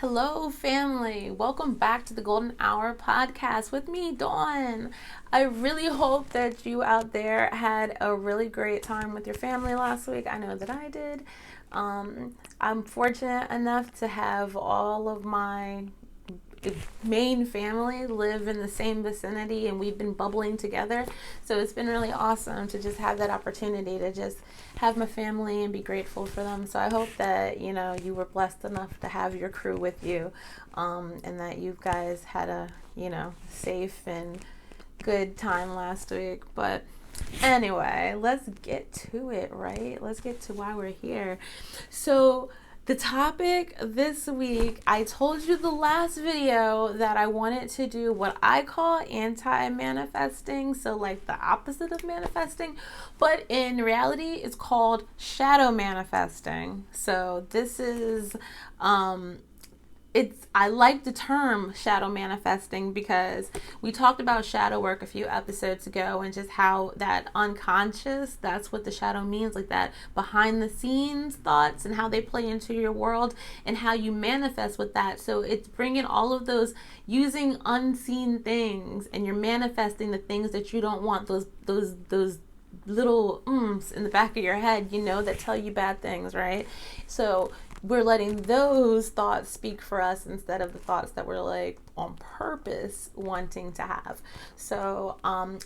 Hello, family. Welcome back to the Golden Hour podcast with me, Dawn. I really hope that you out there had a really great time with your family last week. I know that I did. I'm fortunate enough to have all of my main family live in the same vicinity, and we've been bubbling together, so it's been really awesome to just have that opportunity to just have my family and be grateful for them. So I hope that you were blessed enough to have your crew with you, and that you guys had a safe and good time last week. But anyway, let's get to it, right? Let's get to why we're here. So the topic this week, I told you the last video that I wanted to do what I call anti-manifesting, so like the opposite of manifesting, but in reality it's called shadow manifesting. So this is I like the term shadow manifesting because we talked about shadow work a few episodes ago, and just how that unconscious, that's what the shadow means, like that behind the scenes thoughts and how they play into your world and how you manifest with that. So it's bringing all of those, using unseen things, and you're manifesting the things that you don't want, those little in the back of your head, that tell you bad things, right? So we're letting those thoughts speak for us instead of the thoughts that we're like on purpose wanting to have. So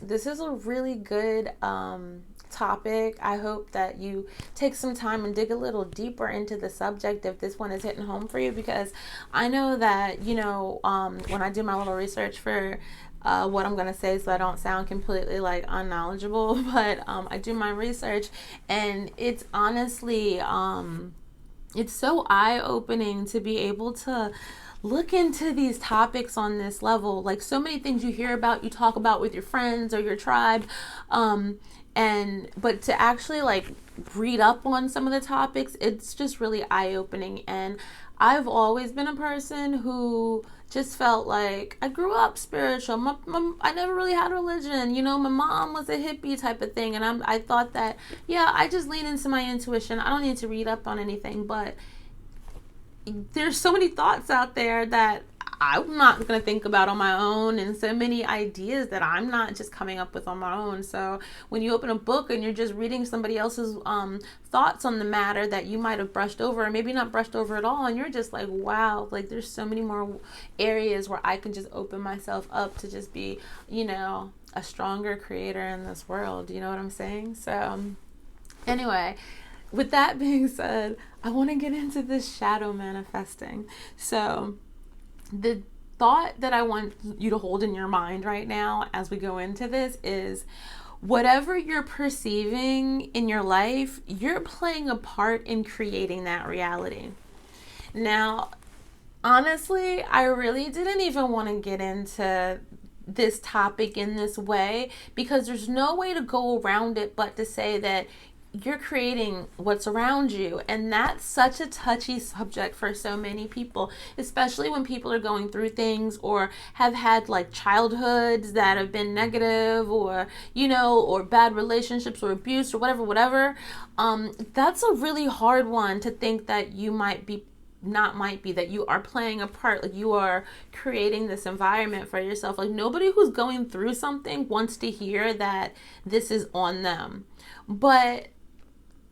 this is a really good topic. I hope that you take some time and dig a little deeper into the subject if this one is hitting home for you, because I know that when I do my little research for what I'm going to say, so I don't sound completely like unknowledgeable, but I do my research, and it's honestly it's so eye-opening to be able to look into these topics on this level. Like, so many things you hear about, you talk about with your friends or your tribe, but to actually like read up on some of the topics, it's just really eye-opening. And I've always been a person who just felt like I grew up spiritual. I never really had a religion. My mom was a hippie type of thing. And I thought that, I just lean into my intuition. I don't need to read up on anything. But there's so many thoughts out there that I'm not going to think about on my own, and so many ideas that I'm not just coming up with on my own. So when you open a book and you're just reading somebody else's thoughts on the matter that you might have brushed over, or maybe not brushed over at all, and you're just like, wow, like there's so many more areas where I can just open myself up to just be, a stronger creator in this world. You know what I'm saying? So anyway, with that being said, I want to get into this shadow manifesting. So the thought that I want you to hold in your mind right now as we go into this is, whatever you're perceiving in your life, you're playing a part in creating that reality. Now, honestly, I really didn't even want to get into this topic in this way, because there's no way to go around it but to say that you're creating what's around you. And that's such a touchy subject for so many people, especially when people are going through things or have had like childhoods that have been negative, or or bad relationships or abuse or whatever. That's a really hard one to think that you that you are playing a part, like you are creating this environment for yourself. Like, nobody who's going through something wants to hear that this is on them. But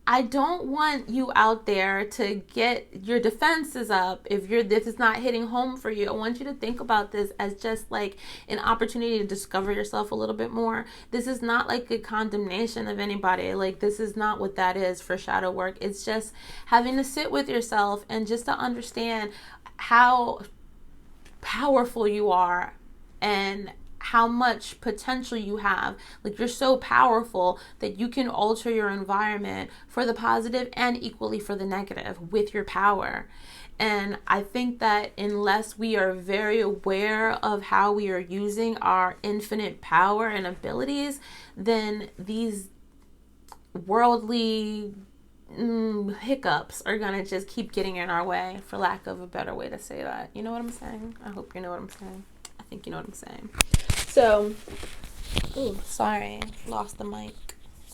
I don't want you out there to get your defenses up if this is not hitting home for you. I want you to think about this as just like an opportunity to discover yourself a little bit more. This is not like a condemnation of anybody. Like, this is not what that is for shadow work. It's just having to sit with yourself and just to understand how powerful you are and how much potential you have. Like, you're so powerful that you can alter your environment for the positive and equally for the negative with your power. And I think that unless we are very aware of how we are using our infinite power and abilities, then these worldly hiccups are gonna just keep getting in our way, for lack of a better way to say that. You know what I'm saying? I hope you know what I'm saying. I think you know what I'm saying. So, sorry, lost the mic.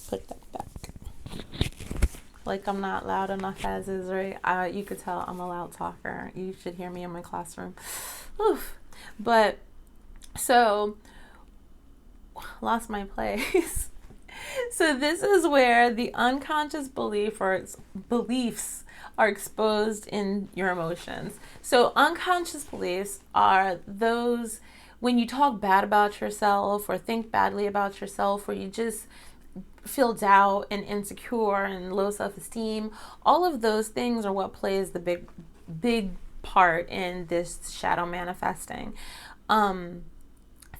Put that back. Like I'm not loud enough as is, right? You could tell I'm a loud talker. You should hear me in my classroom. Oof. But so lost my place. So this is where the unconscious beliefs are exposed in your emotions. So unconscious beliefs are those when you talk bad about yourself or think badly about yourself, or you just feel doubt and insecure and low self-esteem. All of those things are what plays the big part in this shadow manifesting.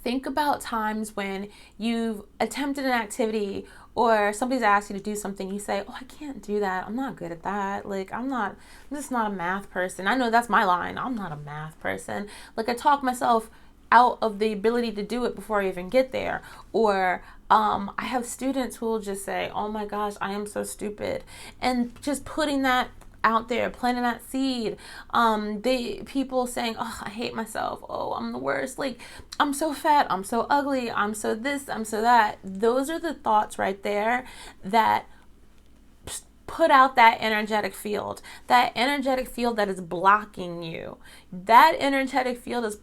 Think about times when you've attempted an activity or somebody's asked you to do something. You say, oh, I can't do that. I'm not good at that. Like, I'm just not a math person. I know that's my line. I'm not a math person. Like, I talk myself out of the ability to do it before I even get there. Or I have students who will just say, oh my gosh, I am so stupid. And just putting that out there, planting that seed. People saying, oh, I hate myself. Oh, I'm the worst. Like, I'm so fat. I'm so ugly. I'm so this. I'm so that. Those are the thoughts right there that put out that energetic field. That energetic field that is blocking you. That energetic field is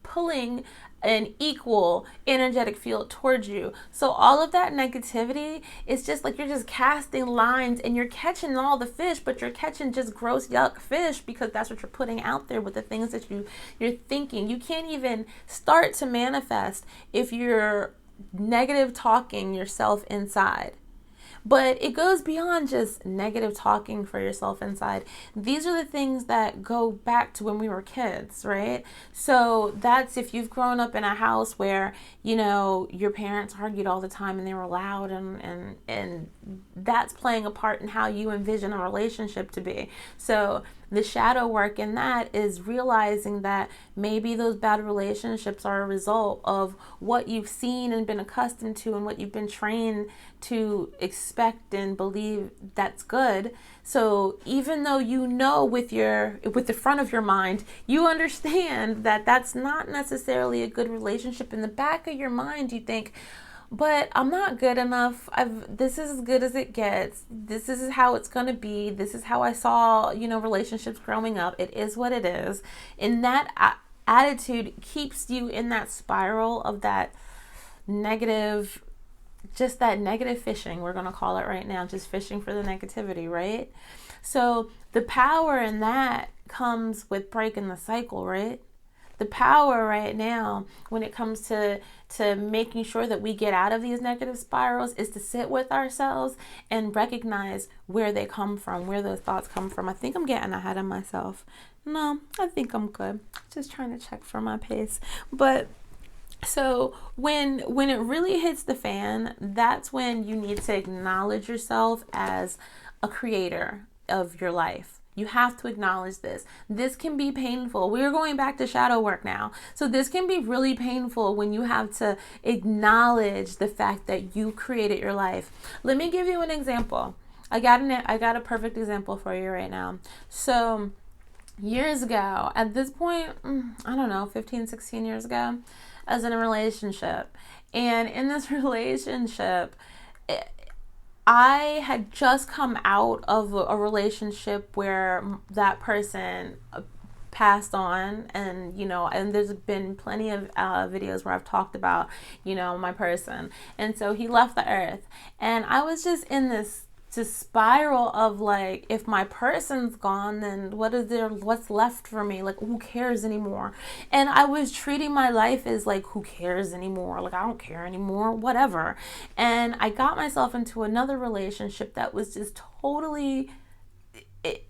pulling an equal energetic field towards you. So all of that negativity is just like you're just casting lines and you're catching all the fish, but you're catching just gross yuck fish because that's what you're putting out there with the things that you're thinking. You can't even start to manifest if you're negative talking yourself inside. But it goes beyond just negative talking for yourself inside. These are the things that go back to when we were kids, right? So that's if you've grown up in a house where, your parents argued all the time and they were loud and that's playing a part in how you envision a relationship to be. So the shadow work in that is realizing that maybe those bad relationships are a result of what you've seen and been accustomed to and what you've been trained to expect and believe that's good. So even though with the front of your mind, you understand that that's not necessarily a good relationship, in the back of your mind you think, but I'm not good enough. This is as good as it gets. This is how it's going to be. This is how I saw, relationships growing up. It is what it is. And that attitude keeps you in that spiral of that negative, just that negative fishing, we're going to call it right now, just fishing for the negativity, right? So the power in that comes with breaking the cycle, right? The power right now when it comes to making sure that we get out of these negative spirals is to sit with ourselves and recognize where they come from, where those thoughts come from. I think I'm getting ahead of myself. No, I think I'm good. Just trying to check for my pace. But so when it really hits the fan, that's when you need to acknowledge yourself as a creator of your life. You have to acknowledge this. This can be painful. We are going back to shadow work now. So this can be really painful when you have to acknowledge the fact that you created your life. Let me give you an example. I got a perfect example for you right now. So years ago, at this point, I don't know, 15, 16 years ago, I was in a relationship. And in this relationship, I had just come out of a relationship where that person passed on, and and there's been plenty of videos where I've talked about my person, and so he left the earth, and I was just in this spiral of like, if my person's gone, then what's left for me? Like, who cares anymore? And I was treating my life as like, who cares anymore? Like, I don't care anymore, whatever. And I got myself into another relationship that was just totally,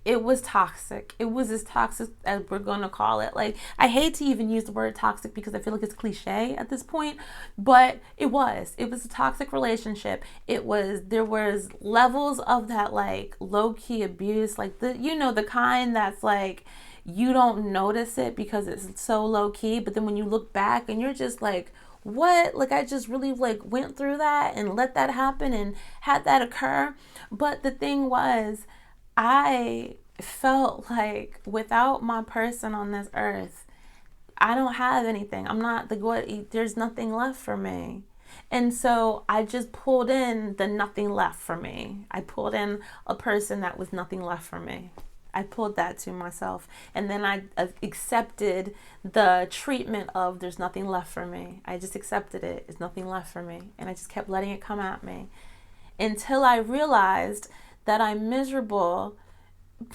it was toxic. It was as toxic as we're going to call it. Like, I hate to even use the word toxic because I feel like it's cliche at this point, but it was a toxic relationship. There was levels of that, like, low-key abuse, like the kind that's like, you don't notice it because it's so low-key, but then when you look back and you're just like, what? Like, I just really like went through that and let that happen and had that occur. But the thing was, I felt like without my person on this earth, I don't have anything. I'm not there's nothing left for me. And so I just pulled in the nothing left for me. I pulled in a person that was nothing left for me. I pulled that to myself. And then I accepted the treatment of there's nothing left for me. I just accepted it. There's nothing left for me. And I just kept letting it come at me until I realized that I'm miserable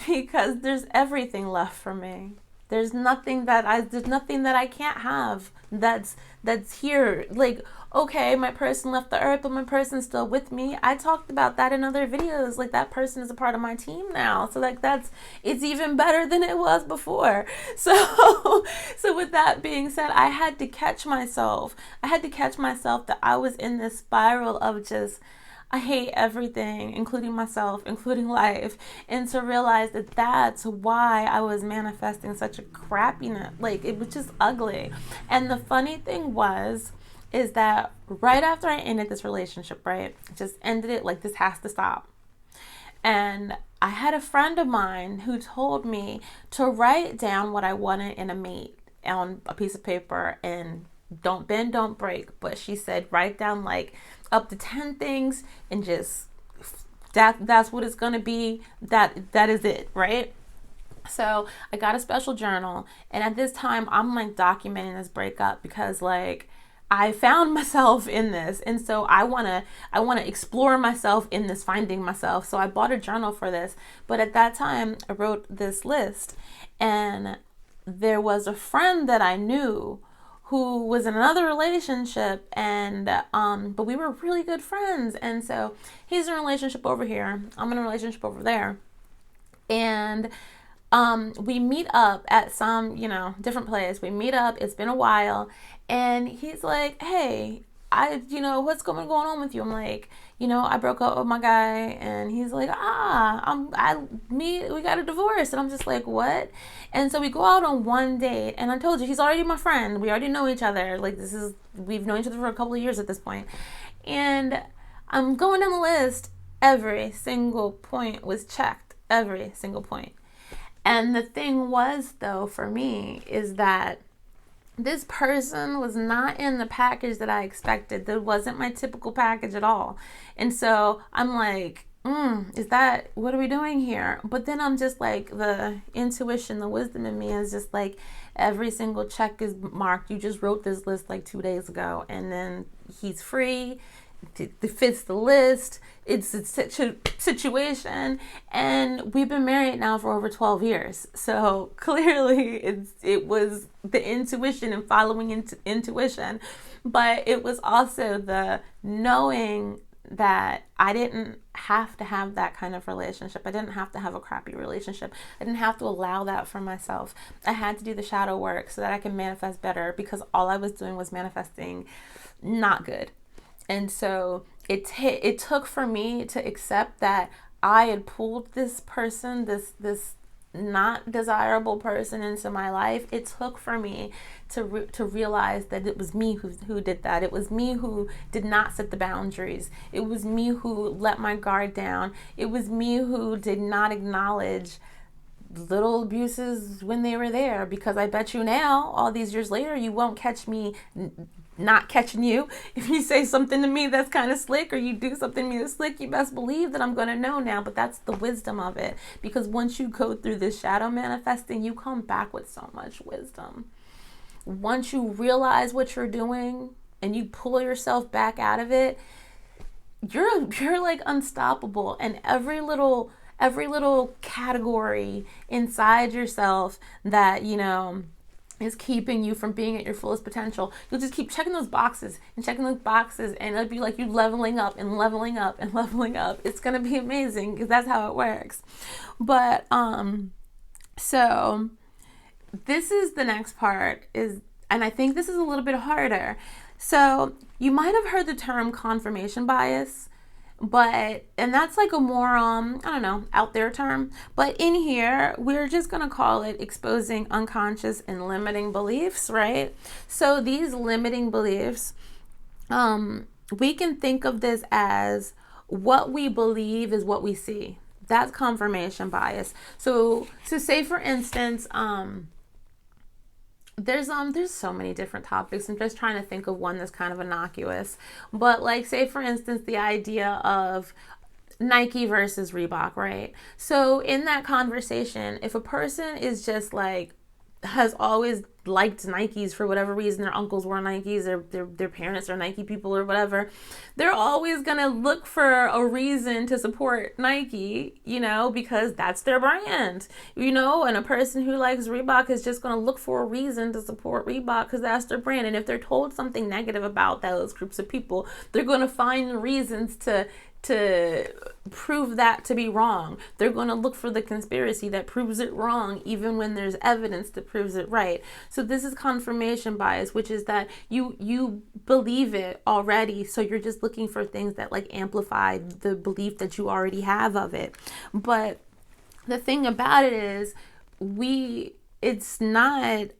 because there's everything left for me. There's nothing that I can't have that's here. Like, okay, my person left the earth, but my person's still with me. I talked about that in other videos. Like, that person is a part of my team now. So like it's even better than it was before. So with that being said, I had to catch myself. That I was in this spiral of just, I hate everything, including myself, including life, and to realize that that's why I was manifesting such a crappiness. Like, it was just ugly. And the funny thing is that right after I ended this relationship, right, just ended it, like, this has to stop. And I had a friend of mine who told me to write down what I wanted in a mate on a piece of paper, and don't bend, don't break. But she said, write down like up to 10 things, and just that's what it's going to be. That is it, right? So I got a special journal, and at this time I'm like documenting this breakup because like I found myself in this, and so I want to explore myself in this, finding myself. So I bought a journal for this. But at that time I wrote this list, and there was a friend that I knew who was in another relationship, and but we were really good friends. And so he's in a relationship over here, I'm in a relationship over there, and we meet up at some, different place. We meet up, it's been a while, and he's like, hey, what's going on with you? I'm like, I broke up with my guy. And he's like, we got a divorce. And I'm just like, what? And so we go out on one date, and I told you, he's already my friend. We already know each other. Like, we've known each other for a couple of years at this point. And I'm going down the list. Every single point was checked. Every single point. And the thing was, though, for me, is that this person was not in the package that I expected. That wasn't my typical package at all. And so I'm like, what are we doing here? But then I'm just like, the intuition, the wisdom in me is just like, every single check is marked. You just wrote this list like 2 days ago, and then he's free. It fits the list. It's a situation, and we've been married now for over 12 years. So clearly it was the intuition and following intuition, but it was also the knowing that I didn't have to have that kind of relationship. I didn't have to have a crappy relationship. I didn't have to allow that for myself. I had to do the shadow work so that I can manifest better, because all I was doing was manifesting not good. And so it took for me to accept that I had pulled this person, this not desirable person into my life. It took for me to realize that it was me who did that. It was me who did not set the boundaries. It was me who let my guard down. It was me who did not acknowledge little abuses when they were there, because I bet you now, all these years later, you won't catch me not catching you. If you say something to me that's kind of slick, or you do something to me that's slick, you best believe that I'm going to know now. But that's the wisdom of it, because once you go through this shadow manifesting, you come back with so much wisdom. Once you realize what you're doing and you pull yourself back out of it, you're like unstoppable. And every little category inside yourself that is keeping you from being at your fullest potential, you'll just keep checking those boxes, and it'll be like you leveling up and leveling up and leveling up. It's gonna be amazing, because that's how it works. But so this is the next part, and I think this is a little bit harder. So you might have heard the term confirmation bias, and that's like a more, out there term. But in here, we're just going to call it exposing unconscious and limiting beliefs, right? So these limiting beliefs, we can think of this as what we believe is what we see. That's confirmation bias. So say for instance, there's so many different topics. I'm just trying to think of one that's kind of innocuous. But like, say for instance, the idea of Nike versus Reebok, right? So in that conversation, if a person is just like has always liked Nikes for whatever reason, their uncles wore Nikes, their parents are Nike people or whatever, they're always gonna look for a reason to support Nike, because that's their brand, and a person who likes Reebok is just gonna look for a reason to support Reebok because that's their brand. And if they're told something negative about those groups of people, they're gonna find reasons to prove that to be wrong. They're going to look for the conspiracy that proves it wrong, even when there's evidence that proves it right. So this is confirmation bias, which is that you believe it already, so you're just looking for things that like amplify the belief that you already have of it. But the thing about it is, it's not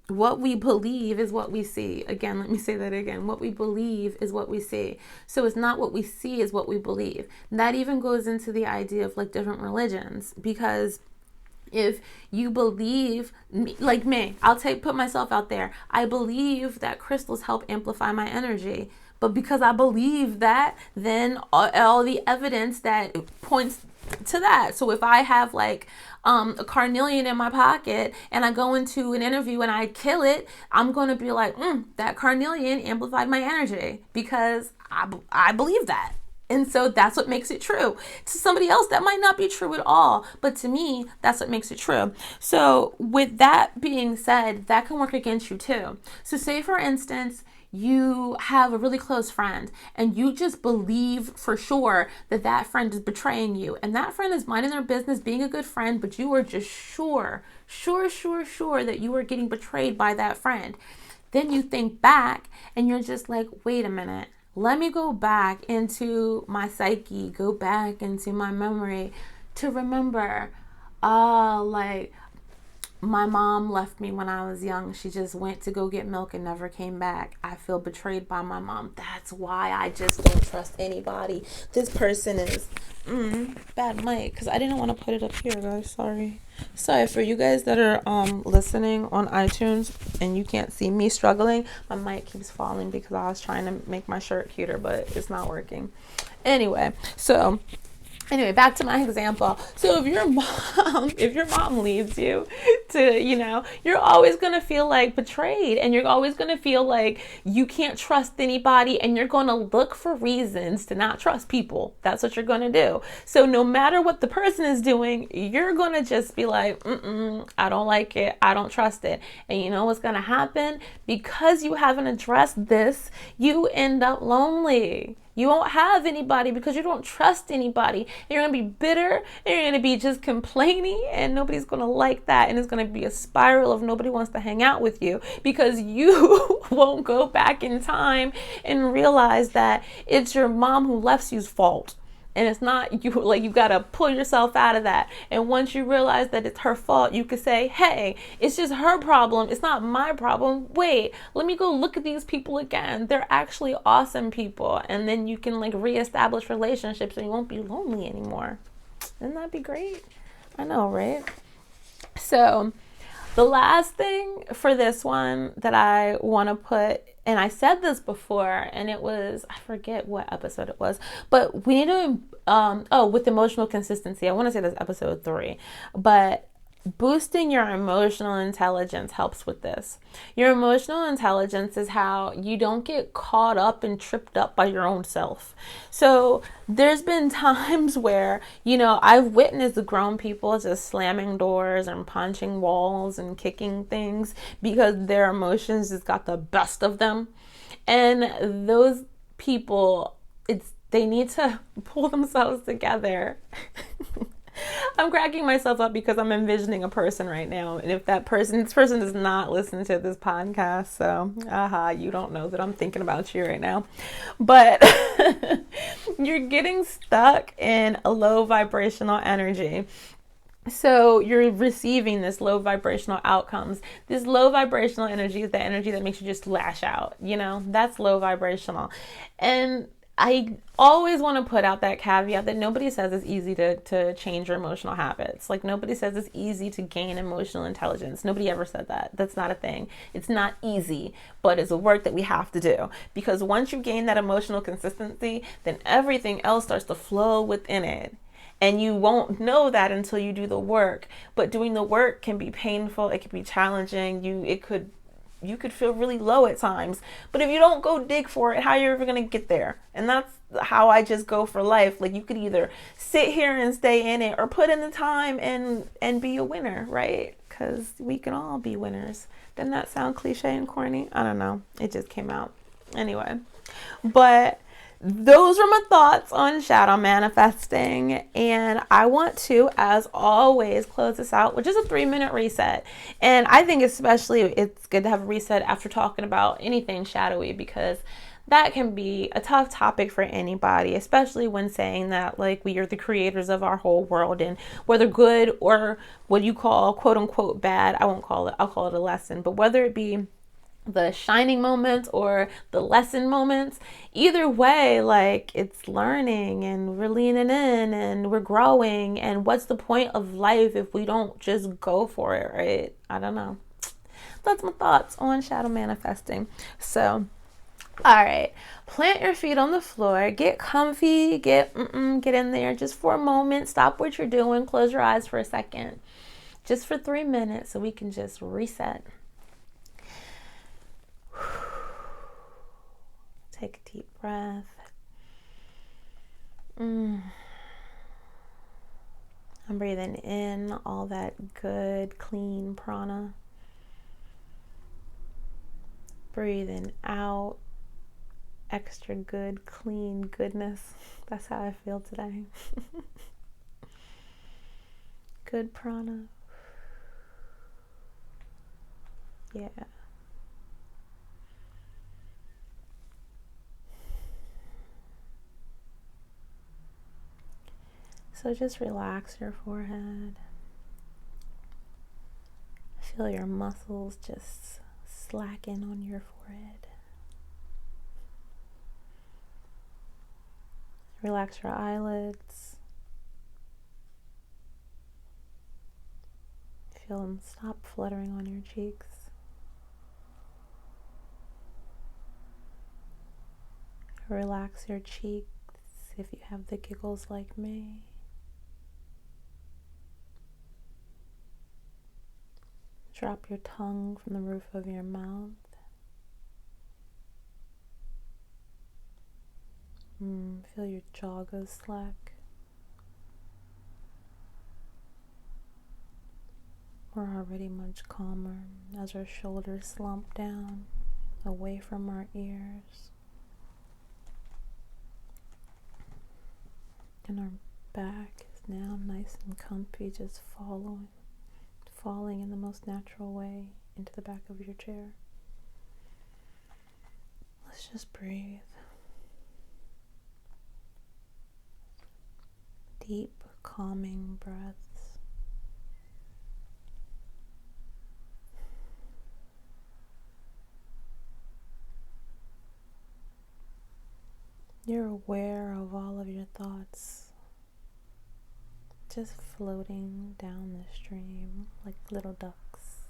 what we believe is what we see. Again, let me say that again. What we believe is what we see. So it's not what we see, is what we believe. And that even goes into the idea of like different religions, because if you believe, like me, put myself out there. I believe that crystals help amplify my energy. But because I believe that, then all the evidence that points to that. So if I have like a carnelian in my pocket and I go into an interview and I kill it, I'm going to be like, that carnelian amplified my energy because I believe that. And so that's what makes it true. To somebody else, that might not be true at all. But to me, that's what makes it true. So with that being said, that can work against you too. So say, for instance, you have a really close friend and you just believe for sure that that friend is betraying you. And that friend is minding their business, being a good friend, but you are just sure that you are getting betrayed by that friend. Then you think back and you're just like, wait a minute. Let me go back into my psyche, go back into my memory to remember, like my mom left me when I was young. She just went to go get milk and never came back. I feel betrayed by my mom. That's why I just don't trust anybody. This person is bad mic, because I didn't want to put it up here, guys. Sorry for you guys that are listening on iTunes and you can't see me struggling. My mic keeps falling because I was trying to make my shirt cuter, but it's not working. Anyway, back to my example. So if your mom leaves you to, you're always going to feel like betrayed, and you're always going to feel like you can't trust anybody, and you're going to look for reasons to not trust people. That's what you're going to do. So no matter what the person is doing, you're going to just be like, I don't like it. I don't trust it. And you know what's going to happen? Because you haven't addressed this, you end up lonely. You won't have anybody because you don't trust anybody. You're going to be bitter, and you're going to be just complaining, and nobody's going to like that. And it's going to be a spiral of nobody wants to hang out with you because you won't go back in time and realize that it's your mom who left you's fault. And it's not you, like, you got to pull yourself out of that. And once you realize that it's her fault, you could say, hey, it's just her problem. It's not my problem. Wait, let me go look at these people again. They're actually awesome people. And then you can like reestablish relationships and you won't be lonely anymore. Wouldn't that be great? I know, right? So the last thing for this one that I want to put, and I said this before, and it was, I forget what episode it was, but we need to, with emotional consistency, I want to say that's episode 3, but boosting your emotional intelligence helps with this. Your emotional intelligence is how you don't get caught up and tripped up by your own self. So there's been times where, I've witnessed grown people just slamming doors and punching walls and kicking things because their emotions just got the best of them. And those people, they need to pull themselves together. I'm cracking myself up because I'm envisioning a person right now. And if this person does not listen to this podcast, so, you don't know that I'm thinking about you right now. But you're getting stuck in a low vibrational energy. So you're receiving this low vibrational outcomes. This low vibrational energy is the energy that makes you just lash out. That's low vibrational. And I always want to put out that caveat that nobody says it's easy to change your emotional habits. Like, nobody says it's easy to gain emotional intelligence. Nobody ever said that. That's not a thing. It's not easy, but it's a work that we have to do. Because once you gain that emotional consistency, then everything else starts to flow within it. And you won't know that until you do the work. But doing the work can be painful. It can be challenging. You could feel really low at times. But if you don't go dig for it, how are you ever going to get there? And that's how I just go for life. Like, you could either sit here and stay in it or put in the time and be a winner, right? Because we can all be winners. Doesn't that sound cliche and corny? I don't know. It just came out. Anyway. But those were my thoughts on shadow manifesting, and I want to, as always, close this out with just a 3-minute reset. And I think especially it's good to have a reset after talking about anything shadowy, because that can be a tough topic for anybody, especially when saying that, like, we are the creators of our whole world, and whether good or what you call quote unquote bad, I'll call it a lesson, but whether it be the shining moments or the lesson moments, either way, like, it's learning and we're leaning in and we're growing. And what's the point of life if we don't just go for it, right? I don't know. That's my thoughts on shadow manifesting. So, all right, plant your feet on the floor, get comfy, get in there just for a moment. Stop what you're doing, close your eyes for a second, just for 3 minutes, so we can just reset. Take a deep breath. I'm breathing in all that good, clean prana. Breathing out extra good, clean goodness. That's how I feel today. Good prana. Yeah. So just relax your forehead. Feel your muscles just slacken on your forehead. Relax your eyelids. Feel them stop fluttering on your cheeks. Relax your cheeks if you have the giggles like me. Drop your tongue from the roof of your mouth. Feel your jaw go slack. We're already much calmer as our shoulders slump down away from our ears. And our back is now nice and comfy, just falling in the most natural way into the back of your chair. Let's just breathe. Deep, calming breaths. You're aware of all of your thoughts just floating down the stream like little ducks.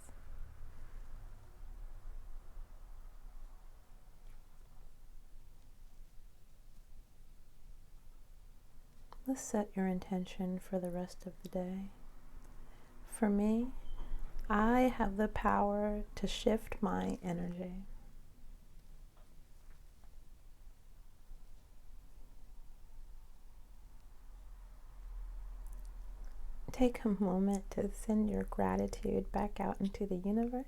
Let's set your intention for the rest of the day. For me, I have the power to shift my energy. Take a moment to send your gratitude back out into the universe.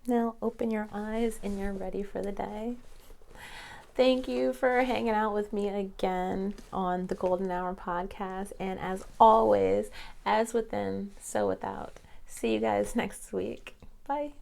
Now open your eyes and you're ready for the day. Thank you for hanging out with me again on the Golden Hour podcast. And as always, as within, so without. See you guys next week. Bye.